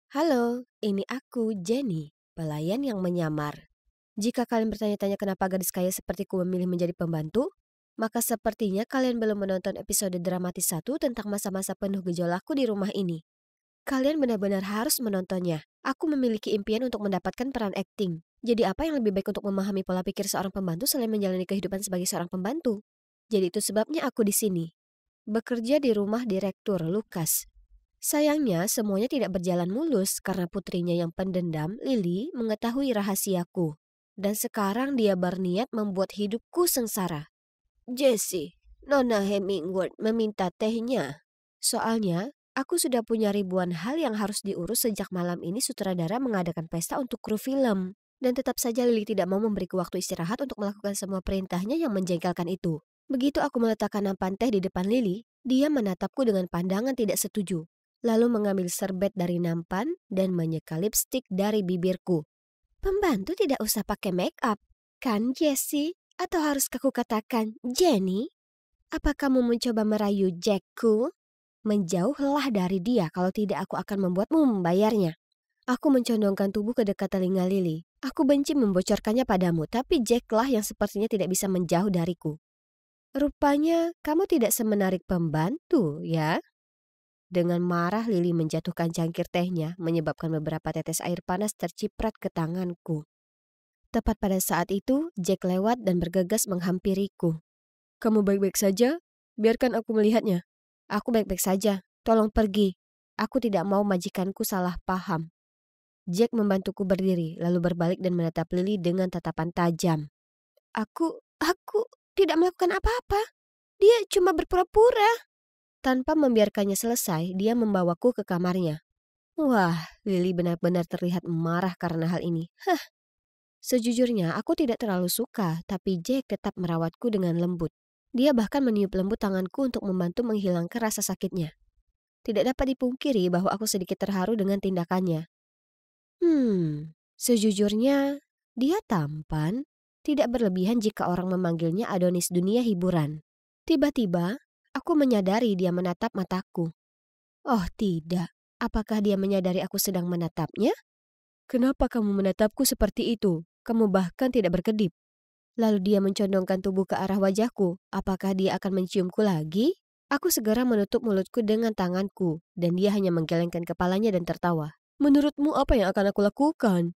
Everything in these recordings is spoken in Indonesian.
Halo, ini aku, Jenny, pelayan yang menyamar. Jika kalian bertanya-tanya kenapa gadis kaya sepertiku memilih menjadi pembantu, maka sepertinya kalian belum menonton episode dramatis satu tentang masa-masa penuh gejolakku di rumah ini. Kalian benar-benar harus menontonnya. Aku memiliki impian untuk mendapatkan peran akting. Jadi apa yang lebih baik untuk memahami pola pikir seorang pembantu selain menjalani kehidupan sebagai seorang pembantu? Jadi itu sebabnya aku di sini. Bekerja di rumah Direktur Lukas. Sayangnya semuanya tidak berjalan mulus karena putrinya yang pendendam, Lily, mengetahui rahasiaku. Dan sekarang dia berniat membuat hidupku sengsara. Jessie, Nona Hemingward meminta tehnya. Soalnya, aku sudah punya ribuan hal yang harus diurus sejak malam ini sutradara mengadakan pesta untuk kru film. Dan tetap saja Lily tidak mau memberiku waktu istirahat untuk melakukan semua perintahnya yang menjengkelkan itu. Begitu aku meletakkan nampan teh di depan Lily, dia menatapku dengan pandangan tidak setuju. Lalu mengambil serbet dari nampan dan menyeka lipstik dari bibirku. Pembantu tidak usah pakai make up, kan Jessie? Atau harus aku katakan Jenny? Apa kamu mencoba merayu Jackku? Menjauhlah dari dia, kalau tidak aku akan membuatmu membayarnya. Aku mencondongkan tubuh ke dekat telinga Lily. Aku benci membocorkannya padamu, tapi Jacklah yang sepertinya tidak bisa menjauh dariku. Rupanya kamu tidak semenarik pembantu, ya? Dengan marah Lily menjatuhkan cangkir tehnya, menyebabkan beberapa tetes air panas terciprat ke tanganku. Tepat pada saat itu, Jack lewat dan bergegas menghampiriku. Kamu baik-baik saja? Biarkan aku melihatnya. Aku baik-baik saja. Tolong pergi. Aku tidak mau majikanku salah paham. Jack membantuku berdiri, lalu berbalik dan menatap Lily dengan tatapan tajam. Aku tidak melakukan apa-apa. Dia cuma berpura-pura. Tanpa membiarkannya selesai, dia membawaku ke kamarnya. Wah, Lily benar-benar terlihat marah karena hal ini. Sejujurnya, aku tidak terlalu suka, tapi Jack tetap merawatku dengan lembut. Dia bahkan meniup lembut tanganku untuk membantu menghilangkan rasa sakitnya. Tidak dapat dipungkiri bahwa aku sedikit terharu dengan tindakannya. Sejujurnya, dia tampan, tidak berlebihan jika orang memanggilnya Adonis dunia hiburan. Tiba-tiba, aku menyadari dia menatap mataku. Oh tidak, apakah dia menyadari aku sedang menatapnya? Kenapa kamu menatapku seperti itu? Kamu bahkan tidak berkedip. Lalu dia mencondongkan tubuh ke arah wajahku. Apakah dia akan menciumku lagi? Aku segera menutup mulutku dengan tanganku, dan dia hanya menggelengkan kepalanya dan tertawa. Menurutmu apa yang akan aku lakukan?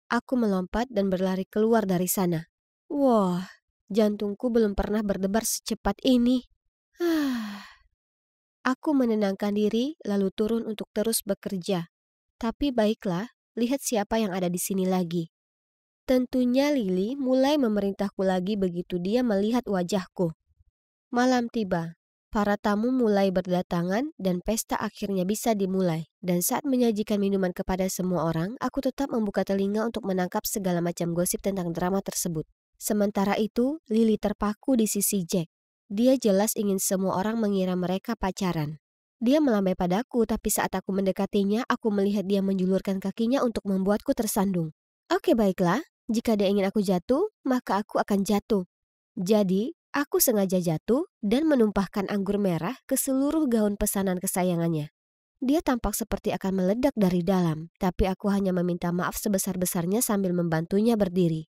Aku melompat dan berlari keluar dari sana. Wah, jantungku belum pernah berdebar secepat ini. Aku menenangkan diri lalu turun untuk terus bekerja. Tapi baiklah, lihat siapa yang ada di sini lagi. Tentunya Lily mulai memerintahku lagi begitu dia melihat wajahku. Malam tiba. Para tamu mulai berdatangan dan pesta akhirnya bisa dimulai. Dan saat menyajikan minuman kepada semua orang, aku tetap membuka telinga untuk menangkap segala macam gosip tentang drama tersebut. Sementara itu, Lily terpaku di sisi Jack. Dia jelas ingin semua orang mengira mereka pacaran. Dia melambai padaku, tapi saat aku mendekatinya, aku melihat dia menjulurkan kakinya untuk membuatku tersandung. Oke, baiklah. Jika dia ingin aku jatuh, maka aku akan jatuh. Jadi, aku sengaja jatuh dan menumpahkan anggur merah ke seluruh gaun pesanan kesayangannya. Dia tampak seperti akan meledak dari dalam, tapi aku hanya meminta maaf sebesar-besarnya sambil membantunya berdiri.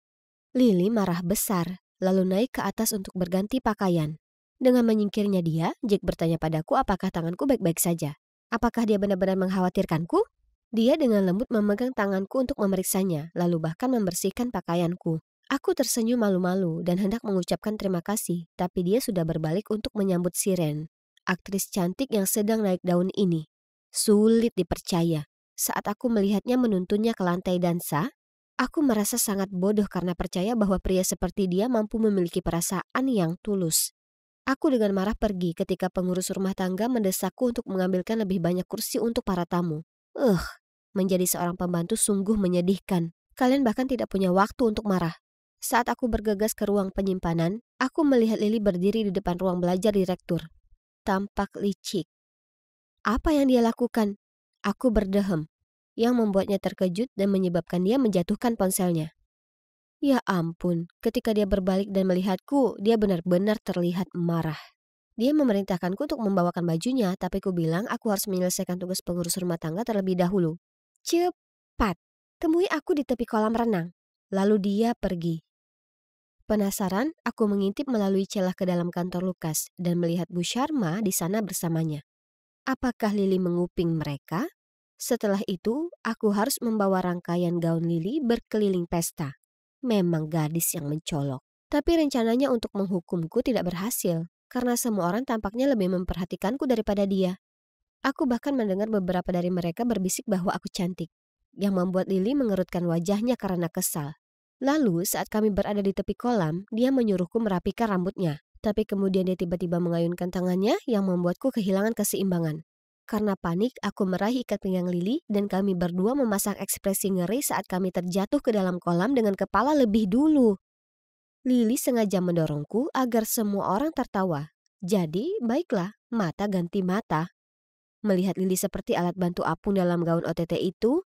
Lily marah besar, lalu naik ke atas untuk berganti pakaian. Dengan menyingkirnya dia, Jack bertanya padaku apakah tanganku baik-baik saja. Apakah dia benar-benar mengkhawatirkanku? Dia dengan lembut memegang tanganku untuk memeriksanya, lalu bahkan membersihkan pakaianku. Aku tersenyum malu-malu dan hendak mengucapkan terima kasih, tapi dia sudah berbalik untuk menyambut Siren, aktris cantik yang sedang naik daun ini. Sulit dipercaya. Saat aku melihatnya menuntunnya ke lantai dansa, aku merasa sangat bodoh karena percaya bahwa pria seperti dia mampu memiliki perasaan yang tulus. Aku dengan marah pergi ketika pengurus rumah tangga mendesakku untuk mengambilkan lebih banyak kursi untuk para tamu. Menjadi seorang pembantu sungguh menyedihkan. Kalian bahkan tidak punya waktu untuk marah. Saat aku bergegas ke ruang penyimpanan, aku melihat Lily berdiri di depan ruang belajar direktur. Tampak licik. Apa yang dia lakukan? Aku berdehem, yang membuatnya terkejut dan menyebabkan dia menjatuhkan ponselnya. Ya ampun, ketika dia berbalik dan melihatku, dia benar-benar terlihat marah. Dia memerintahkanku untuk membawakan bajunya, tapi ku bilang aku harus menyelesaikan tugas pengurus rumah tangga terlebih dahulu. Cepat, temui aku di tepi kolam renang. Lalu dia pergi. Penasaran, aku mengintip melalui celah ke dalam kantor Lukas dan melihat Bu Sharma di sana bersamanya. Apakah Lily menguping mereka? Setelah itu, aku harus membawa rangkaian gaun Lily berkeliling pesta. Memang gadis yang mencolok. Tapi rencananya untuk menghukumku tidak berhasil, karena semua orang tampaknya lebih memperhatikanku daripada dia. Aku bahkan mendengar beberapa dari mereka berbisik bahwa aku cantik, yang membuat Lily mengerutkan wajahnya karena kesal. Lalu saat kami berada di tepi kolam, dia menyuruhku merapikan rambutnya. Tapi kemudian dia tiba-tiba mengayunkan tangannya yang membuatku kehilangan keseimbangan. Karena panik, aku meraih ikat pinggang Lily dan kami berdua memasang ekspresi ngeri saat kami terjatuh ke dalam kolam dengan kepala lebih dulu. Lily sengaja mendorongku agar semua orang tertawa. Jadi, baiklah, mata ganti mata. Melihat Lily seperti alat bantu apung dalam gaun OTT itu,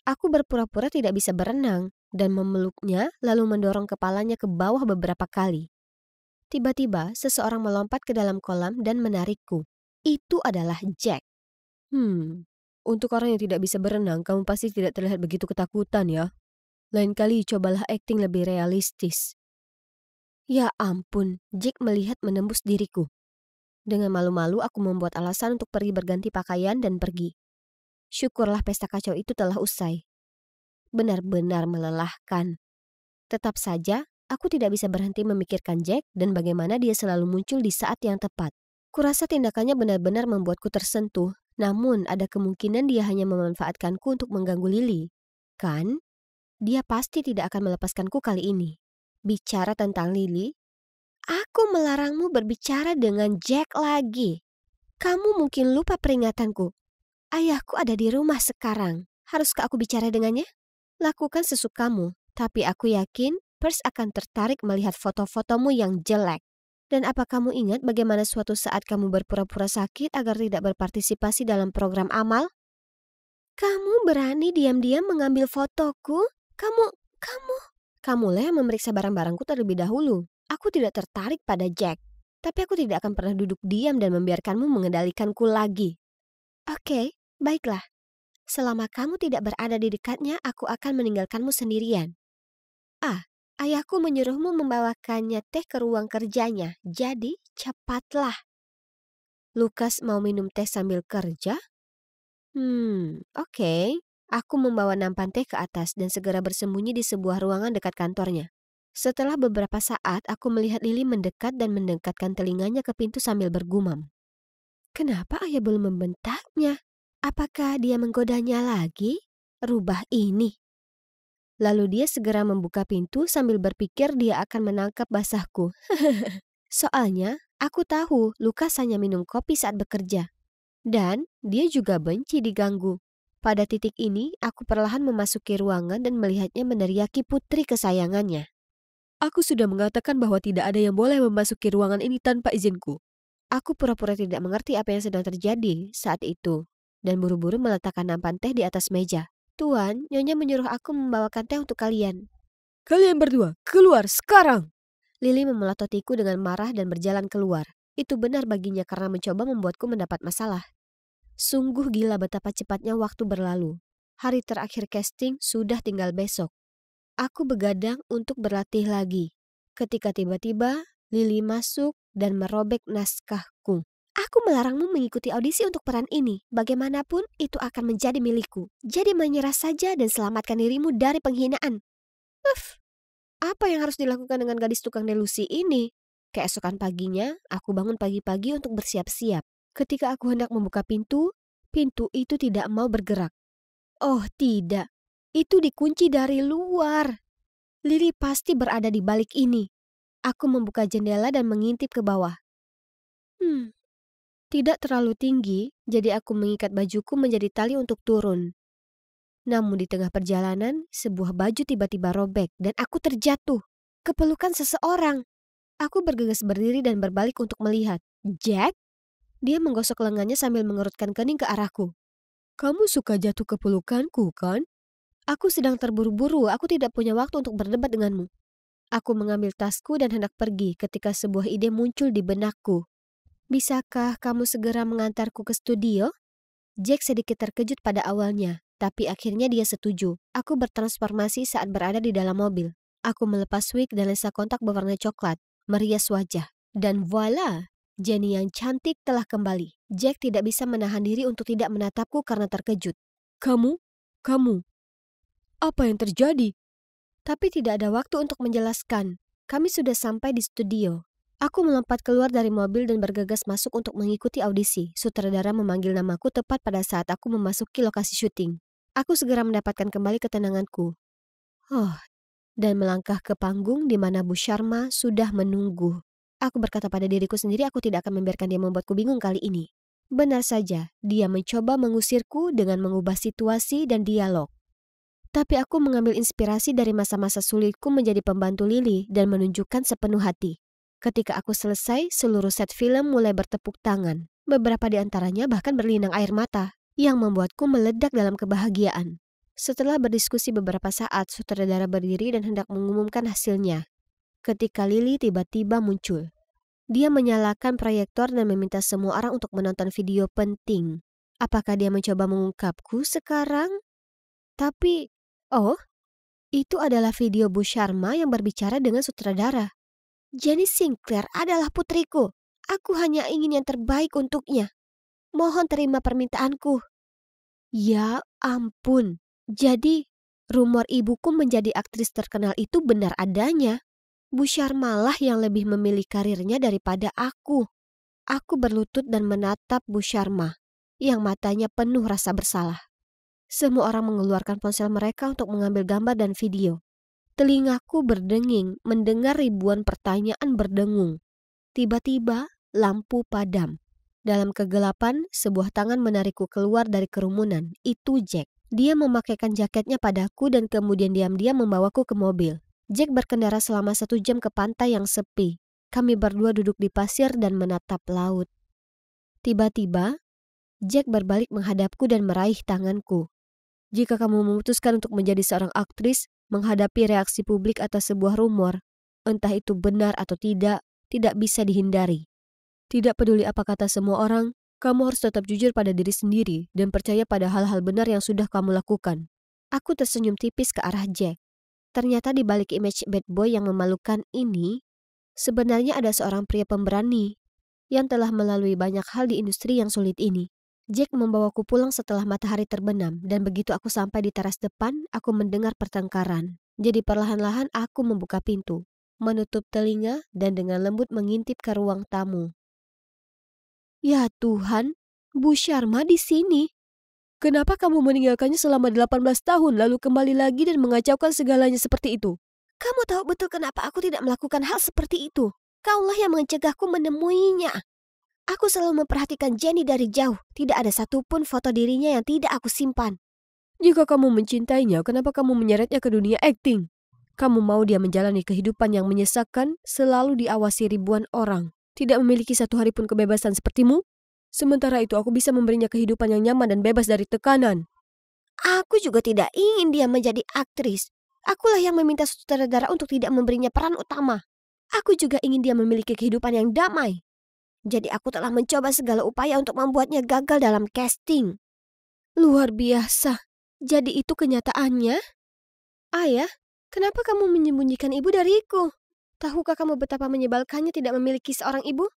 aku berpura-pura tidak bisa berenang dan memeluknya lalu mendorong kepalanya ke bawah beberapa kali. Tiba-tiba, seseorang melompat ke dalam kolam dan menarikku. Itu adalah Jack. Untuk orang yang tidak bisa berenang, kamu pasti tidak terlihat begitu ketakutan ya. Lain kali cobalah akting lebih realistis. Ya ampun, Jack melihat menembus diriku. Dengan malu-malu aku membuat alasan untuk pergi berganti pakaian dan pergi. Syukurlah pesta kacau itu telah usai. Benar-benar melelahkan. Tetap saja, aku tidak bisa berhenti memikirkan Jack dan bagaimana dia selalu muncul di saat yang tepat. Kurasa tindakannya benar-benar membuatku tersentuh, namun ada kemungkinan dia hanya memanfaatkanku untuk mengganggu Lily. Kan? Dia pasti tidak akan melepaskanku kali ini. Bicara tentang Lily, aku melarangmu berbicara dengan Jack lagi. Kamu mungkin lupa peringatanku. Ayahku ada di rumah sekarang. Haruskah aku bicara dengannya? Lakukan sesukamu, tapi aku yakin Percy akan tertarik melihat foto-fotomu yang jelek. Dan apa kamu ingat bagaimana suatu saat kamu berpura-pura sakit agar tidak berpartisipasi dalam program amal? Kamu berani diam-diam mengambil fotoku? Kamulah yang memeriksa barang-barangku terlebih dahulu. Aku tidak tertarik pada Jack. Tapi aku tidak akan pernah duduk diam dan membiarkanmu mengendalikanku lagi. Oke, baiklah. Selama kamu tidak berada di dekatnya, aku akan meninggalkanmu sendirian. Ayahku menyuruhmu membawakannya teh ke ruang kerjanya, jadi cepatlah. Lukas mau minum teh sambil kerja? Oke. Aku membawa nampan teh ke atas dan segera bersembunyi di sebuah ruangan dekat kantornya. Setelah beberapa saat, aku melihat Lily mendekat dan mendekatkan telinganya ke pintu sambil bergumam. Kenapa ayah belum membentaknya? Apakah dia menggodanya lagi? Rubah ini. Lalu dia segera membuka pintu sambil berpikir dia akan menangkap basahku. Soalnya, aku tahu Lukas hanya minum kopi saat bekerja. Dan dia juga benci diganggu. Pada titik ini, aku perlahan memasuki ruangan dan melihatnya meneriaki putri kesayangannya. Aku sudah mengatakan bahwa tidak ada yang boleh memasuki ruangan ini tanpa izinku. Aku pura-pura tidak mengerti apa yang sedang terjadi saat itu, dan buru-buru meletakkan nampan teh di atas meja. Tuan, Nyonya menyuruh aku membawakan teh untuk kalian. Kalian berdua, keluar sekarang! Lily memelototiku dengan marah dan berjalan keluar. Itu benar baginya karena mencoba membuatku mendapat masalah. Sungguh gila betapa cepatnya waktu berlalu. Hari terakhir casting sudah tinggal besok. Aku begadang untuk berlatih lagi. Ketika tiba-tiba Lily masuk dan merobek naskahku. Aku melarangmu mengikuti audisi untuk peran ini. Bagaimanapun itu akan menjadi milikku. Jadi menyerah saja dan selamatkan dirimu dari penghinaan. Apa yang harus dilakukan dengan gadis tukang delusi ini? Keesokan paginya, aku bangun pagi-pagi untuk bersiap-siap. Ketika aku hendak membuka pintu, pintu itu tidak mau bergerak. Oh tidak, itu dikunci dari luar. Lily pasti berada di balik ini. Aku membuka jendela dan mengintip ke bawah. Tidak terlalu tinggi, jadi aku mengikat bajuku menjadi tali untuk turun. Namun di tengah perjalanan, sebuah baju tiba-tiba robek dan aku terjatuh. Kepelukan seseorang. Aku bergegas berdiri dan berbalik untuk melihat. Jack? Dia menggosok lengannya sambil mengerutkan kening ke arahku. Kamu suka jatuh ke pelukanku, kan? Aku sedang terburu-buru, aku tidak punya waktu untuk berdebat denganmu. Aku mengambil tasku dan hendak pergi ketika sebuah ide muncul di benakku. Bisakah kamu segera mengantarku ke studio? Jack sedikit terkejut pada awalnya, Tapi akhirnya dia setuju. Aku bertransformasi saat berada di dalam mobil. Aku melepas wig dan lensa kontak berwarna coklat, merias wajah. Dan voila, Jenny yang cantik telah kembali. Jack tidak bisa menahan diri untuk tidak menatapku karena terkejut. Kamu? Apa yang terjadi? Tapi tidak ada waktu untuk menjelaskan. Kami sudah sampai di studio. Aku melompat keluar dari mobil dan bergegas masuk untuk mengikuti audisi. Sutradara memanggil namaku tepat pada saat aku memasuki lokasi syuting. Aku segera mendapatkan kembali ketenanganku. Dan melangkah ke panggung di mana Bu Sharma sudah menunggu. Aku berkata pada diriku sendiri aku tidak akan membiarkan dia membuatku bingung kali ini. Benar saja, dia mencoba mengusirku dengan mengubah situasi dan dialog. Tapi aku mengambil inspirasi dari masa-masa sulitku menjadi pembantu Lily dan menunjukkan sepenuh hati. Ketika aku selesai, seluruh set film mulai bertepuk tangan. Beberapa di antaranya bahkan berlinang air mata, yang membuatku meledak dalam kebahagiaan. Setelah berdiskusi beberapa saat, sutradara berdiri dan hendak mengumumkan hasilnya. Ketika Lily tiba-tiba muncul. Dia menyalakan proyektor dan meminta semua orang untuk menonton video penting. Apakah dia mencoba mengungkapku sekarang? Tapi, itu adalah video Bu Sharma yang berbicara dengan sutradara. Jenny Sinclair adalah putriku. Aku hanya ingin yang terbaik untuknya. Mohon terima permintaanku. Ya ampun. Jadi, rumor ibuku menjadi aktris terkenal itu benar adanya. Bu Sharma lah yang lebih memilih karirnya daripada aku. Aku berlutut dan menatap Bu Sharma, yang matanya penuh rasa bersalah. Semua orang mengeluarkan ponsel mereka untuk mengambil gambar dan video. Telingaku berdenging mendengar ribuan pertanyaan berdengung. Tiba-tiba, lampu padam. Dalam kegelapan, sebuah tangan menarikku keluar dari kerumunan. Itu Jack. Dia memakaikan jaketnya padaku dan kemudian diam-diam membawaku ke mobil. Jack berkendara selama 1 jam ke pantai yang sepi. Kami berdua duduk di pasir dan menatap laut. Tiba-tiba, Jack berbalik menghadapku dan meraih tanganku. Jika kamu memutuskan untuk menjadi seorang aktris, menghadapi reaksi publik atas sebuah rumor, entah itu benar atau tidak bisa dihindari. Tidak peduli apa kata semua orang, kamu harus tetap jujur pada diri sendiri dan percaya pada hal-hal benar yang sudah kamu lakukan. Aku tersenyum tipis ke arah Jack. Ternyata di balik image bad boy yang memalukan ini, sebenarnya ada seorang pria pemberani yang telah melalui banyak hal di industri yang sulit ini. Jack membawaku pulang setelah matahari terbenam, dan begitu aku sampai di teras depan, aku mendengar pertengkaran. Jadi perlahan-lahan aku membuka pintu, menutup telinga, dan dengan lembut mengintip ke ruang tamu. Ya Tuhan, Bu Sharma di sini. Kenapa kamu meninggalkannya selama 18 tahun lalu kembali lagi dan mengacaukan segalanya seperti itu? Kamu tahu betul kenapa aku tidak melakukan hal seperti itu. Kaulah yang mencegahku menemuinya. Aku selalu memperhatikan Jenny dari jauh. Tidak ada satupun foto dirinya yang tidak aku simpan. Jika kamu mencintainya, kenapa kamu menyeretnya ke dunia akting? Kamu mau dia menjalani kehidupan yang menyesakkan, selalu diawasi ribuan orang, tidak memiliki satu hari pun kebebasan sepertimu? Sementara itu aku bisa memberinya kehidupan yang nyaman dan bebas dari tekanan. Aku juga tidak ingin dia menjadi aktris. Akulah yang meminta sutradara untuk tidak memberinya peran utama. Aku juga ingin dia memiliki kehidupan yang damai. Jadi aku telah mencoba segala upaya untuk membuatnya gagal dalam casting. Luar biasa. Jadi itu kenyataannya? Ayah, kenapa kamu menyembunyikan ibu dariku? Tahukah kamu betapa menyebalkannya tidak memiliki seorang ibu?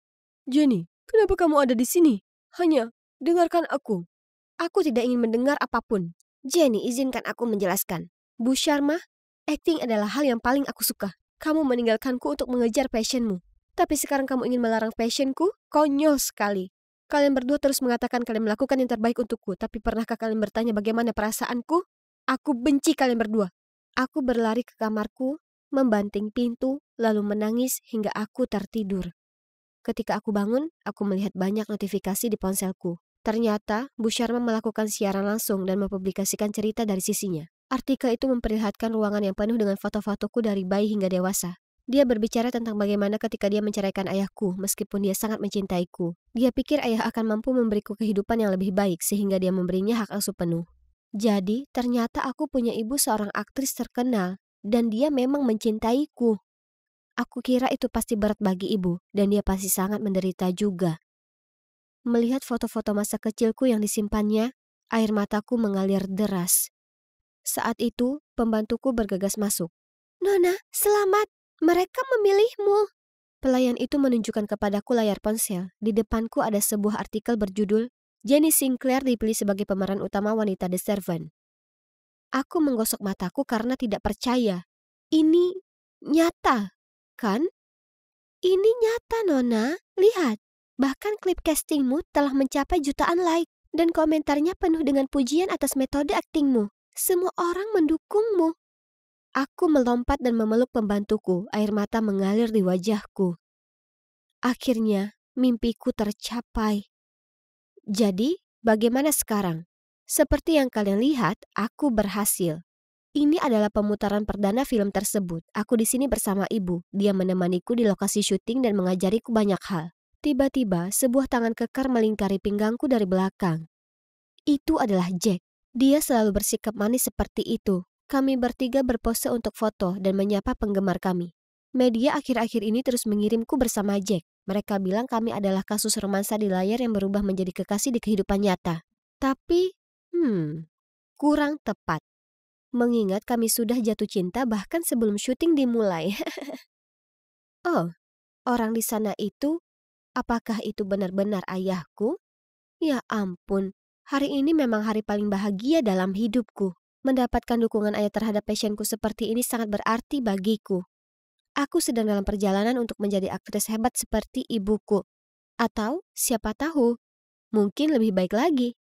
Jenny, kenapa kamu ada di sini? Hanya dengarkan aku. Aku tidak ingin mendengar apapun. Jenny, izinkan aku menjelaskan. Bu Sharma, acting adalah hal yang paling aku suka. Kamu meninggalkanku untuk mengejar passionmu. Tapi sekarang kamu ingin melarang passionku? Konyol sekali. Kalian berdua terus mengatakan kalian melakukan yang terbaik untukku. Tapi pernahkah kalian bertanya bagaimana perasaanku? Aku benci kalian berdua. Aku berlari ke kamarku, membanting pintu, lalu menangis hingga aku tertidur. Ketika aku bangun, aku melihat banyak notifikasi di ponselku. Ternyata, Bu Sharma melakukan siaran langsung dan mempublikasikan cerita dari sisinya. Artikel itu memperlihatkan ruangan yang penuh dengan foto-fotoku dari bayi hingga dewasa. Dia berbicara tentang bagaimana ketika dia menceraikan ayahku, meskipun dia sangat mencintaiku. Dia pikir ayah akan mampu memberiku kehidupan yang lebih baik sehingga dia memberinya hak asuh penuh. Jadi, ternyata aku punya ibu seorang aktris terkenal, dan dia memang mencintaiku. Aku kira itu pasti berat bagi ibu, dan dia pasti sangat menderita juga. Melihat foto-foto masa kecilku yang disimpannya, Air mataku mengalir deras. Saat itu, pembantuku bergegas masuk. "Nona, selamat! Mereka memilihmu." Pelayan itu menunjukkan kepadaku layar ponsel. Di depanku ada sebuah artikel berjudul, "Jenny Sinclair dipilih sebagai pemeran utama wanita The Servant." Aku menggosok mataku karena tidak percaya. Ini nyata, kan? Ini nyata, Nona. Lihat, bahkan klip castingmu telah mencapai jutaan like. Dan komentarnya penuh dengan pujian atas metode aktingmu. Semua orang mendukungmu. Aku melompat dan memeluk pembantuku. Air mata mengalir di wajahku. Akhirnya, mimpiku tercapai. Jadi, bagaimana sekarang? Seperti yang kalian lihat, aku berhasil. Ini adalah pemutaran perdana film tersebut. Aku di sini bersama ibu. Dia menemaniku di lokasi syuting dan mengajariku banyak hal. Tiba-tiba, sebuah tangan kekar melingkari pinggangku dari belakang. Itu adalah Jack. Dia selalu bersikap manis seperti itu. Kami bertiga berpose untuk foto dan menyapa penggemar kami. Media akhir-akhir ini terus mengirimku bersama Jack. Mereka bilang kami adalah kasus romansa di layar yang berubah menjadi kekasih di kehidupan nyata. Tapi, kurang tepat. Mengingat kami sudah jatuh cinta bahkan sebelum syuting dimulai. Oh, orang di sana itu, apakah itu benar-benar ayahku? Ya ampun, hari ini memang hari paling bahagia dalam hidupku. Mendapatkan dukungan ayah terhadap passionku seperti ini sangat berarti bagiku. Aku sedang dalam perjalanan untuk menjadi aktris hebat seperti ibuku. Atau, siapa tahu, mungkin lebih baik lagi.